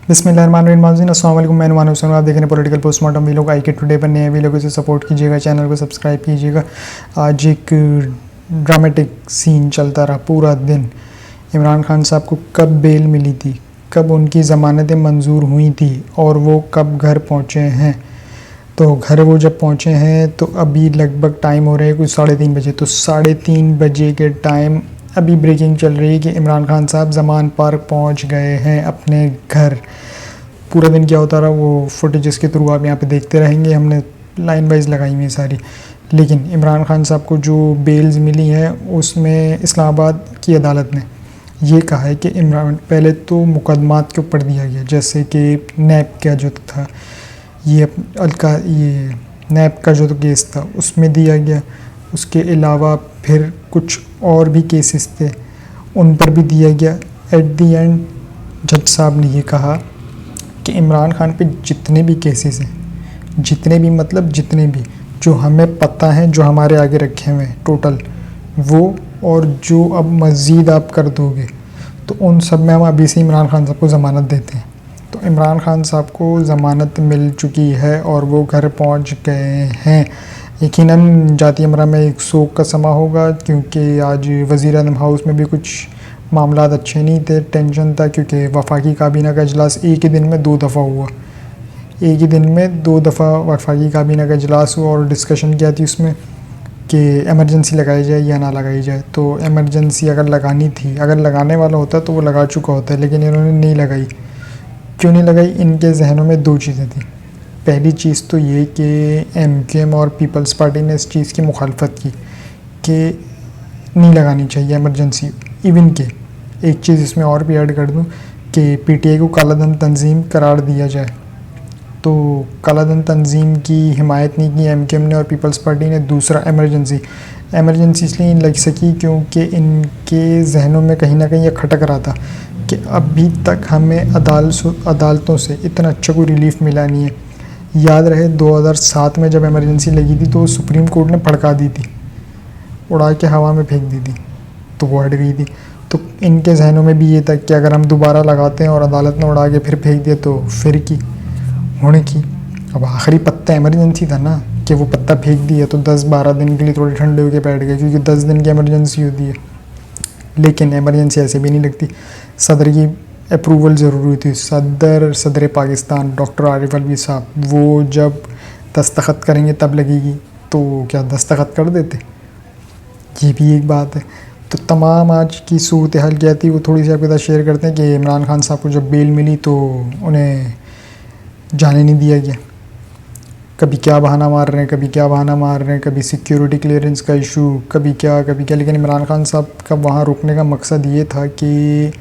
बिस्मिल्लाहिर्रहमानिर्रहीम। अस्सलाम वालेकुम। मैं नुमान हुसैन, आप देख रहे हैं पॉलिटिकल पोस्टमार्टम। वीडियो आई के टुडे पर नए वीडियो से सपोर्ट कीजिएगा, चैनल को सब्सक्राइब कीजिएगा। आज एक ड्रामेटिक सीन चलता रहा पूरा दिन। इमरान खान साहब को कब बेल मिली थी, कब उनकी ज़मानतें मंजूर हुई थी और वो कब घर पहुँचे हैं। तो घर वो जब पहुँचे हैं तो अभी लगभग टाइम हो रहे हैं कुछ 3:30 बजे। तो 3:30 बजे के टाइम अभी ब्रेकिंग चल रही है कि इमरान खान साहब ज़मान पार्क पहुंच गए हैं अपने घर। पूरा दिन क्या होता रहा वो फुटेजेस के थ्रू आप यहाँ पे देखते रहेंगे, हमने लाइन वाइज लगाई हुई है सारी। लेकिन इमरान खान साहब को जो बेल्स मिली हैं उसमें इस्लामाबाद की अदालत ने ये कहा है कि इमरान पहले तो मुकदमात के ऊपर दिया गया, जैसे कि नैब का जो था ये नैब का जो केस था उसमें दिया गया। उसके अलावा फिर कुछ और भी केसेस थे उन पर भी दिया गया। एट दी एंड जज साहब ने ये कहा कि इमरान खान पे जितने भी केसेस हैं, जितने भी जो हमें पता है, जो हमारे आगे रखे हुए हैं टोटल वो, और जो अब मज़ीद आप कर दोगे तो उन सब में हम अभी से इमरान खान साहब को ज़मानत देते हैं। तो इमरान खान साहब को ज़मानत मिल चुकी है और वो घर पहुंच गए हैं। यकीनन जाती अमरा में एक शोक का समा होगा, क्योंकि आज वज़ीर-ए-आज़म हाउस में भी कुछ मामलात अच्छे नहीं थे, टेंशन था, क्योंकि वफाकी काबीना का इजलास एक ही दिन में 2 दफ़ा हुआ। एक ही दिन में 2 दफ़ा वफाकी काबीना का इजलास हुआ और डिस्कशन किया थी उसमें कि एमरजेंसी लगाई जाए या ना लगाई जाए। तो एमरजेंसी अगर लगानी थी, अगर लगाने वाला होता तो वो लगा चुका होता है, लेकिन इन्होंने नहीं लगाई। क्यों नहीं लगाई? इनके जहनों में 2 चीज़ें थी। पहली चीज़ तो ये कि एमकेएम और पीपल्स पार्टी ने इस चीज़ की मुखालफत की कि नहीं लगानी चाहिए एमरजेंसी। इवन के एक चीज़ इसमें और भी ऐड कर दूं कि पीटीआई को कालाधन तंजीम करार दिया जाए। तो कालाधन तंजीम की हिमायत नहीं की एमकेएम ने और पीपल्स पार्टी ने। दूसरा एमरजेंसी इसलिए नहीं लग सकी क्योंकि इनके जहनों में कहीं ना कहीं ये खटक रहा था कि अभी तक हमें अदालतों से इतना अच्छा कोई रिलीफ मिला नहीं है। याद रहे 2007 में जब इमरजेंसी लगी थी तो सुप्रीम कोर्ट ने भड़का दी थी, उड़ा के हवा में फेंक दी थी, तो वो हट गई थी। तो इनके जहनों में भी ये था कि अगर हम दोबारा लगाते हैं और अदालत ने उड़ा के फिर फेंक दिया तो फिर की होने की। अब आखिरी पत्ता इमरजेंसी था ना, कि वो पत्ता फेंक दिया तो 10-12 दिन के लिए थोड़े ठंडे होकर बैठ गए, क्योंकि 10 दिन की इमरजेंसी होती है। लेकिन इमरजेंसी ऐसे भी नहीं लगती, सदर की अप्रूवल ज़रूरी हुई थी। सदर पाकिस्तान डॉक्टर आरिफ अलवी साहब वो जब दस्तखत करेंगे तब लगेगी, तो क्या दस्तखत कर देते? ये भी एक बात है। तो तमाम आज की सूरत हाल क्या थी वो थोड़ी सी आपके साथ शेयर करते हैं कि इमरान खान साहब को जब बेल मिली तो उन्हें जाने नहीं दिया गया। कभी क्या बहाना मार रहे हैं, कभी सिक्योरिटी क्लियरेंस का इशू, कभी क्या। लेकिन इमरान खान साहब का वहाँ रुकने का मकसद ये था कि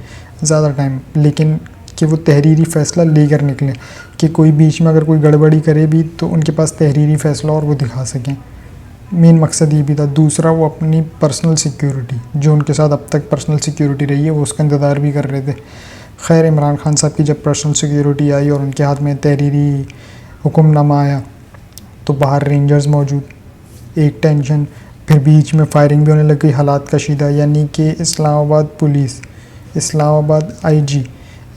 ज़्यादा टाइम, लेकिन कि वो तहरीरी फ़ैसला लेकर निकलें, कि कोई बीच में अगर कोई गड़बड़ी करे भी तो उनके पास तहरीरी फ़ैसला और वो दिखा सकें। मेन मकसद ये भी था। दूसरा वो अपनी पर्सनल सिक्योरिटी, जो उनके साथ अब तक पर्सनल सिक्योरिटी रही है, वो उसका इंतज़ार भी कर रहे थे। खैर इमरान खान साहब की जब पर्सनल सिक्योरिटी आई और उनके हाथ में तहरीरी हुक्मनामा आया तो बाहर रेंजर्स मौजूद, एक टेंशन, फिर बीच में फायरिंग भी होने लग गई, हालात कशीदा। यानी कि इस्लामाबाद पुलिस, इस्लामाबाद आईजी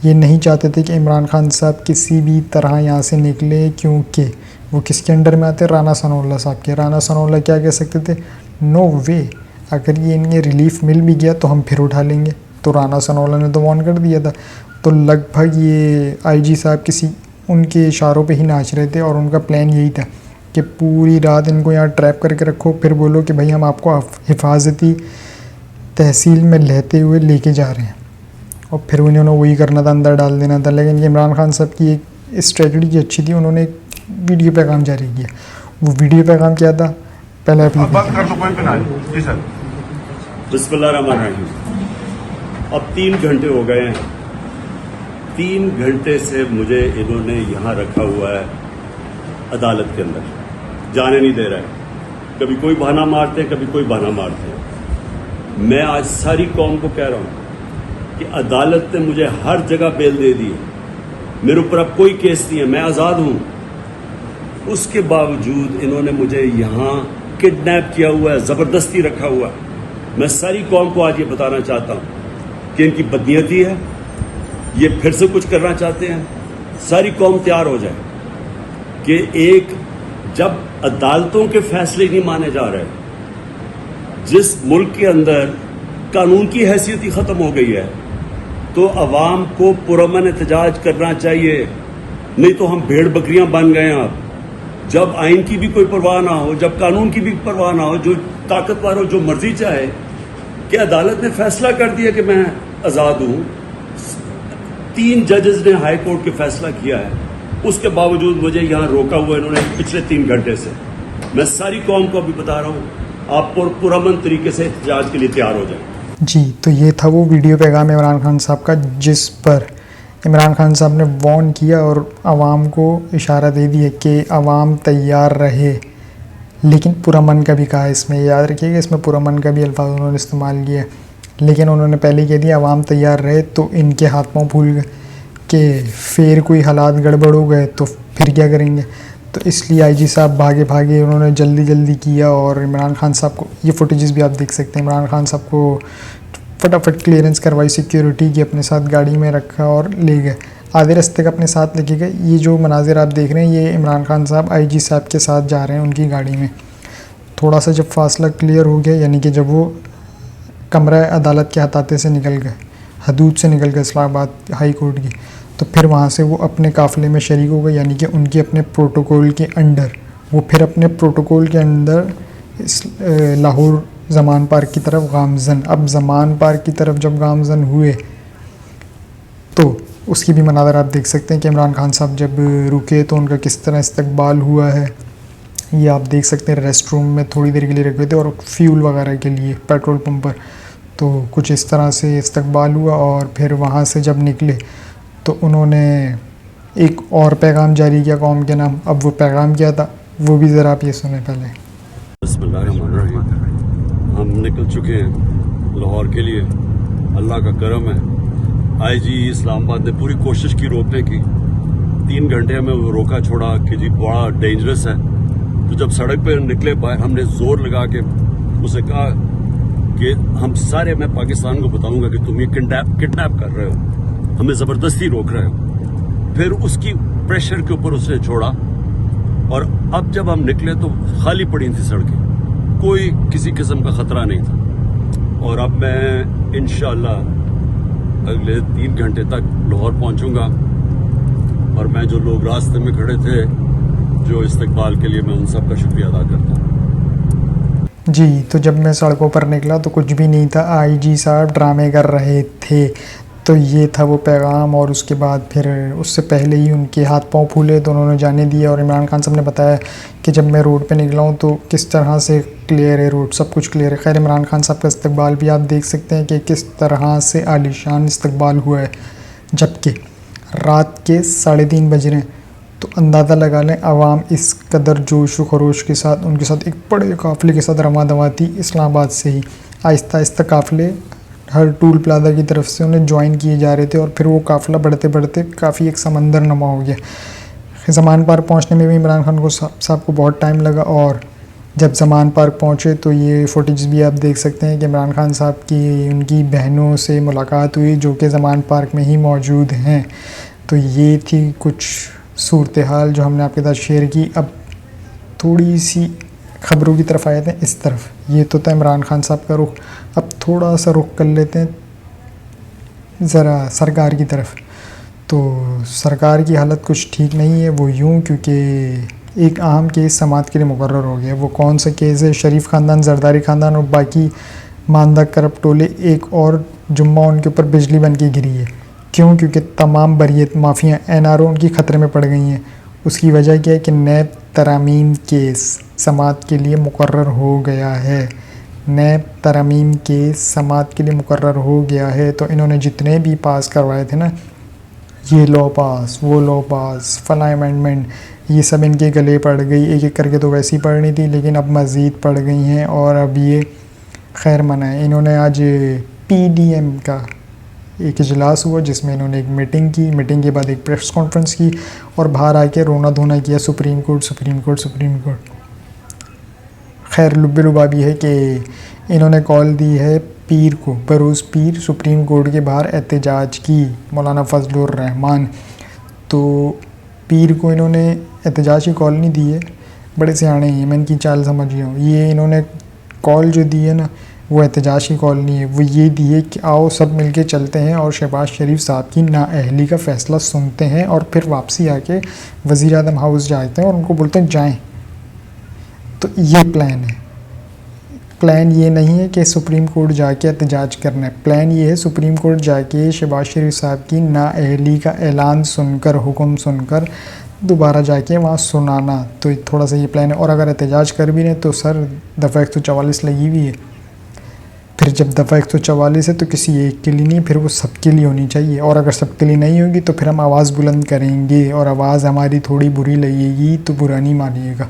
ये नहीं चाहते थे कि इमरान खान साहब किसी भी तरह यहाँ से निकले, क्योंकि वो किसके अंडर में आते? राना सनाउल्लाह साहब के। राना सनाउल्लाह क्या कह सकते थे? नो वे, अगर ये इन्हें रिलीफ मिल भी गया तो हम फिर उठा लेंगे। तो राना सनाउल्लाह ने तो वार्न कर दिया था। तो लगभग ये आईजी साहब किसी उनके इशारों पे ही नाच रहे थे और उनका प्लान यही था कि पूरी रात इनको यहाँ ट्रैप करके रखो, फिर बोलो कि भाई हम आपको हिफाजती तहसील में लेते हुए लेके जा रहे हैं, और फिर उन्होंने वही करना था, अंदर डाल देना था। लेकिन इमरान खान साहब की एक स्ट्रेटजी अच्छी थी, उन्होंने एक वीडियो पैगाम जारी किया। वो वीडियो पैगाम क्या था? पहले आप जी सर। बिस्मिल्लाहिर्रहमानिर्रहीम। अब 3 घंटे हो गए हैं। 3 घंटे से मुझे इन्होंने यहाँ रखा हुआ है अदालत के अंदर, जाने नहीं दे रहा है। कभी कोई बहाना मारते हैं, कभी कोई बहाना मारते हैं। मैं आज सारी कौम को कह रहा हूँ कि अदालत ने मुझे हर जगह बेल दे दी है, मेरे ऊपर अब कोई केस नहीं है, मैं आज़ाद हूँ। उसके बावजूद इन्होंने मुझे यहाँ किडनैप किया हुआ है, ज़बरदस्ती रखा हुआ है। मैं सारी कौम को आज ये बताना चाहता हूँ कि इनकी बदनीयती है, ये फिर से कुछ करना चाहते हैं। सारी कौम तैयार हो जाए कि एक जब अदालतों के फैसले नहीं माने जा रहे, जिस मुल्क के अंदर कानून की हैसियत ही ख़त्म हो गई है, तो अवाम को पुरअमन एहतजाज करना चाहिए। नहीं तो हम भेड़ बकरियां बन गए हैं। अब जब आइन की भी कोई परवाह ना हो, जब कानून की भी परवाह ना हो, जो ताकतवर हो जो मर्जी चाहे कि अदालत ने फैसला कर दिया कि मैं आज़ाद हूं, 3 जजेस ने हाई कोर्ट के फैसला किया है, उसके बावजूद मुझे यहां रोका हुआ इन्होंने पिछले 3 घंटे से। मैं सारी कौम को अभी बता रहा हूं, आप पुरअमन तरीके से एहतजाज के लिए तैयार हो जाए। जी, तो ये था वो वीडियो पैगाम इमरान खान साहब का, जिस पर इमरान खान साहब ने वार्न किया और आवाम को इशारा दे दिया कि आवाम तैयार रहे, लेकिन पुरअमन का भी कहा। इसमें याद रखिएगा, इसमें पुरअमन का भी अल्फाज उन्होंने इस्तेमाल किया, लेकिन उन्होंने पहले कह दिया आवाम तैयार रहे, तो इनके हाथ पाँव फूल गए कि फिर कोई हालात गड़बड़ हो गए तो फिर क्या करेंगे। तो इसलिए आईजी साहब भागे भागे उन्होंने जल्दी किया और इमरान खान साहब को, ये फुटेजेस भी आप देख सकते हैं, इमरान खान साहब को फटाफट क्लियरेंस करवाई सिक्योरिटी की, अपने साथ गाड़ी में रखा और ले गए, आधे रास्ते का अपने साथ लेके गए। ये जो मनाजिर आप देख रहे हैं, ये इमरान खान साहब आईजी साहब के साथ जा रहे हैं उनकी गाड़ी में। थोड़ा सा जब फासला क्लियर हो गया, यानी कि जब वो कमरा अदालत के हताते से निकल गए, हदूद से निकल गए इस्लामाबाद हाई कोर्ट की, तो फिर वहाँ से वो अपने काफ़िले में शरीक हो गए, यानी कि उनके अपने प्रोटोकॉल के अंडर वो फिर अपने प्रोटोकॉल के अंदर लाहौर ज़मान पार्क की तरफ गामज़न। अब ज़मान पार्क की तरफ जब गामज़न हुए तो उसकी भी मनाज़र आप देख सकते हैं कि इमरान खान साहब जब रुके तो उनका किस तरह इस्तकबाल हुआ है। ये आप देख सकते हैं, रेस्ट रूम में थोड़ी देर के लिए रखे थे और फ्यूल वगैरह के लिए पेट्रोल पंप पर, तो कुछ इस तरह से इस्तकबाल हुआ। और फिर वहाँ से जब निकले तो उन्होंने एक और पैगाम जारी किया कौम के नाम। अब वो पैगाम क्या था वो भी ज़रा आप ये सुने पहले। बिस्मिल्लाहिर्रहमानिर्रहीम। हम निकल चुके हैं लाहौर के लिए, अल्लाह का करम है। आईजी इस्लामाबाद ने पूरी कोशिश की रोकने की, 3 घंटे में वो रोका छोड़ा कि जी बड़ा डेंजरस है। तो जब सड़क पर निकले बाहर, हमने जोर लगा के उसे कहा कि हम सारे, मैं पाकिस्तान को बताऊंगा कि तुम ये किडनैप कर रहे हो, हमें ज़बरदस्ती रोक रहे हो। फिर उसकी प्रेशर के ऊपर उसने छोड़ा और अब जब हम निकले तो खाली पड़ी थी सड़कें, कोई किसी किस्म का ख़तरा नहीं था। और अब मैं इंशाअल्लाह अगले 3 घंटे तक लाहौर पहुंचूंगा। और मैं जो लोग रास्ते में खड़े थे जो इस्तकबाल के लिए, मैं उन सब का शुक्रिया अदा करता हूँ। जी, तो जब मैं सड़कों पर निकला तो कुछ भी नहीं था, आईजी साहब ड्रामे कर रहे थे। तो ये था वो पैगाम। और उसके बाद फिर उससे पहले ही उनके हाथ पांव फूले तो उन्होंने जाने दिया। और इमरान खान साहब ने बताया कि जब मैं रोड पे निकला हूँ तो किस तरह से क्लियर है रोड, सब कुछ क्लियर है। खैर, इमरान खान साहब का इस्तकबाल भी आप देख सकते हैं कि किस तरह से आलीशान इस्तकबाल हुआ है। जबकि रात के 3:30 बज रहे हैं, तो अंदाज़ा लगा लें आवाम इस कदर जोश व खरोश के साथ उनके साथ एक बड़े काफ़िले के साथ रवां दवा थी। इस्लामाबाद से ही आहिस्ता आहिस्ता काफ़िले हर टूल प्लाजा की तरफ से उन्हें ज्वाइन किए जा रहे थे और फिर वो काफ़िला बढ़ते बढ़ते काफ़ी एक समंदर नमा हो गया। ज़मान पार्क पहुंचने में भी इमरान खान को साहब को बहुत टाइम लगा। और जब ज़मान पार्क पहुंचे तो ये फुटेज भी आप देख सकते हैं कि इमरान खान साहब की उनकी बहनों से मुलाकात हुई जो कि ज़मान पार्क में ही मौजूद हैं। तो ये थी कुछ सूरत हाल जो हमने आपके साथ शेयर की। अब थोड़ी सी ख़बरों की तरफ आए थे, इस तरफ ये तो था इमरान खान साहब का रुख। अब थोड़ा सा रुख कर लेते हैं ज़रा सरकार की तरफ। तो सरकार की हालत कुछ ठीक नहीं है, वो यूँ क्योंकि एक अहम केस समात के लिए मुकर्रर हो गया। वो कौन सा केस है? शरीफ ख़ानदान, जरदारी ख़ानदान और बाकी मानदा करप्ट टोले, एक और जुम्मा उनके ऊपर बिजली बन के गिरी है। क्यों? क्योंकि तमाम बरियत माफिया NRO उनकी ख़तरे में पड़ गई हैं। उसकी वजह क्या है कि नैब तरमीम केस समात के लिए मुकर्रर हो गया है। नैब तरमीम केस समात के लिए मुकर्रर हो गया है। तो इन्होंने जितने भी पास करवाए थे ना, ये लॉ पास, वो लॉ पास, फला अमेंडमेंट, ये सब इनके गले पड़ गई। एक एक करके तो वैसी पड़नी थी, लेकिन अब मज़ीद पड़ गई हैं। और अब ये खैर मना है। इन्होंने आज PDM का एक इजलास हुआ जिसमें इन्होंने एक मीटिंग की। मीटिंग के बाद एक प्रेस कॉन्फ्रेंस की और बाहर आके रोना धोना किया, supreme court supreme court supreme court. खैर, लुब्बे लुबाबी है कि इन्होंने कॉल दी है पीर को, बरोज़ पीर, सुप्रीम कोर्ट के बाहर एहतजाज की, मौलाना फजलुर रहमान। तो पीर को इन्होंने एहतजाज की कॉल नहीं दी है, बड़े सियाने हैं, मैं इनकी चाल समझ गया हूँ। ये इन्होंने कॉल जो दी है ना, वो एहतजाज की कॉल नहीं है, वो ये दी है कि आओ सब मिलके चलते हैं और शहबाज शरीफ साहब की नाअहली का फ़ैसला सुनते हैं और फिर वापसी आके वज़ीर आज़म हाउस जाते हैं और उनको बोलते हैं जाएं। तो ये प्लान है। प्लान ये नहीं है कि सुप्रीम कोर्ट जाके एहतजाज करना है, प्लान ये है सुप्रीम कोर्ट जाके शहबाज शरीफ साहब की नाअहली का ऐलान सुनकर, हुक्म सुनकर दोबारा जाके वहाँ सुनाना। तो थोड़ा सा ये प्लान है। और अगर एहतजाज कर भी रहे तो सर दफ़ा 144 लगी हुई है, फिर जब दफ़ा 144 है तो किसी एक के लिए नहीं, फिर वो सबके लिए होनी चाहिए। और अगर सबके लिए नहीं होगी तो फिर हम आवाज़ बुलंद करेंगे और आवाज़ हमारी थोड़ी बुरी लगेगी तो बुरा नहीं मानिएगा।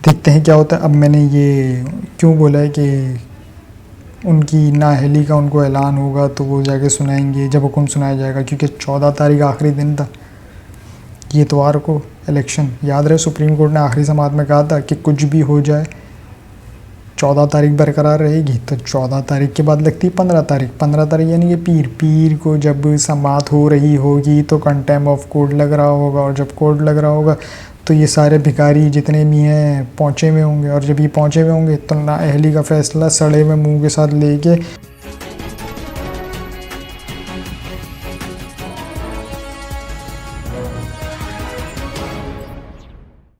देखते हैं क्या होता है। अब मैंने ये क्यों बोला है कि उनकी नाअहली का उनको ऐलान होगा तो वो जाके सुनाएंगे जब हुक्म सुनाया जाएगा, क्योंकि 14 तारीख आखिरी दिन था, ये इतवार को इलेक्शन। याद रहे सुप्रीम कोर्ट ने आखिरी समाअत में कहा था कि कुछ भी हो जाए 14 तारीख बरकरार रहेगी। तो 14 तारीख के बाद लगती है 15 तारीख। 15 तारीख यानी कि पीर को जब समाअत हो रही होगी तो कंटेम्प्ट ऑफ कोर्ट लग रहा होगा, और जब कोर्ट लग रहा होगा तो ये सारे भिखारी जितने भी हैं पहुँचे हुए होंगे, और जब ये पहुँचे हुए होंगे तो नाअहली का फ़ैसला सड़े हुए मुँह के साथ लेके